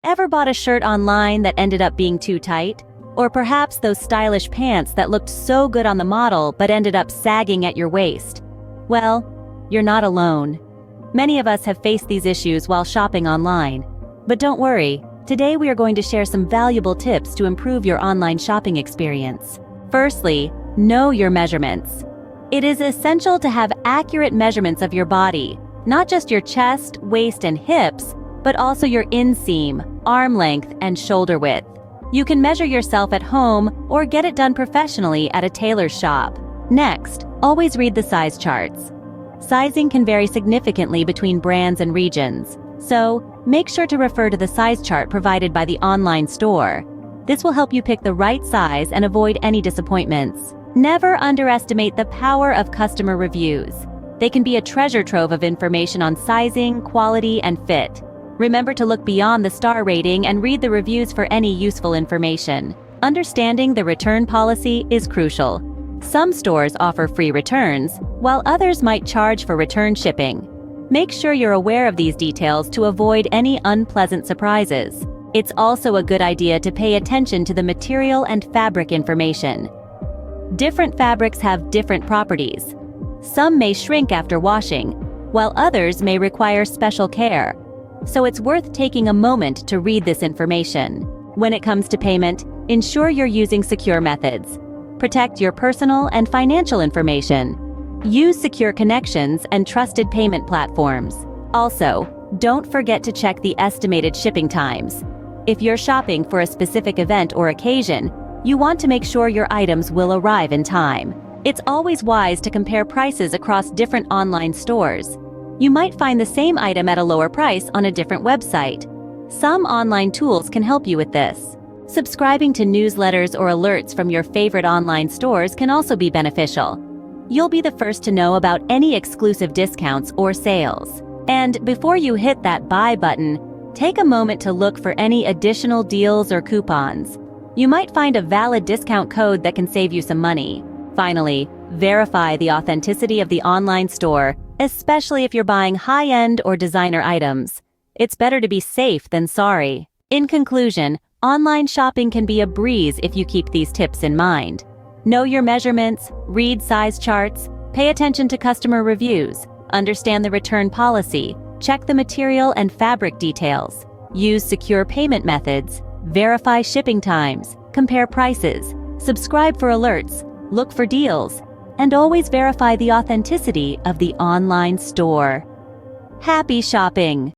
Ever bought a shirt online that ended up being too tight? Or perhaps those stylish pants that looked so good on the model but ended up sagging at your waist? Well, you're not alone. Many of us have faced these issues while shopping online. But don't worry, today we are going to share some valuable tips to improve your online shopping experience. Firstly, know your measurements. It is essential to have accurate measurements of your body, not just your chest, waist, and hips, but also your inseam, arm length, and shoulder width. You can measure yourself at home or get it done professionally at a tailor's shop. Next, always read the size charts. Sizing can vary significantly between brands and regions, so make sure to refer to the size chart provided by the online store. This will help you pick the right size and avoid any disappointments. Never underestimate the power of customer reviews. They can be a treasure trove of information on sizing, quality, and fit. Remember to look beyond the star rating and read the reviews for any useful information. Understanding the return policy is crucial. Some stores offer free returns, while others might charge for return shipping. Make sure you're aware of these details to avoid any unpleasant surprises. It's also a good idea to pay attention to the material and fabric information. Different fabrics have different properties. Some may shrink after washing, while others may require special care. So it's worth taking a moment to read this information. When it comes to payment, ensure you're using secure methods. Protect your personal and financial information. Use secure connections and trusted payment platforms. Also, don't forget to check the estimated shipping times. If you're shopping for a specific event or occasion, you want to make sure your items will arrive in time. It's always wise to compare prices across different online stores. You might find the same item at a lower price on a different website. Some online tools can help you with this. Subscribing to newsletters or alerts from your favorite online stores can also be beneficial. You'll be the first to know about any exclusive discounts or sales. And before you hit that buy button, take a moment to look for any additional deals or coupons. You might find a valid discount code that can save you some money. Finally, verify the authenticity of the online store, especially if you're buying high-end or designer items. It's better to be safe than sorry. In conclusion, online shopping can be a breeze if you keep these tips in mind. Know your measurements, read size charts, pay attention to customer reviews, understand the return policy, check the material and fabric details, use secure payment methods, verify shipping times, compare prices, subscribe for alerts, look for deals, and always verify the authenticity of the online store. Happy shopping!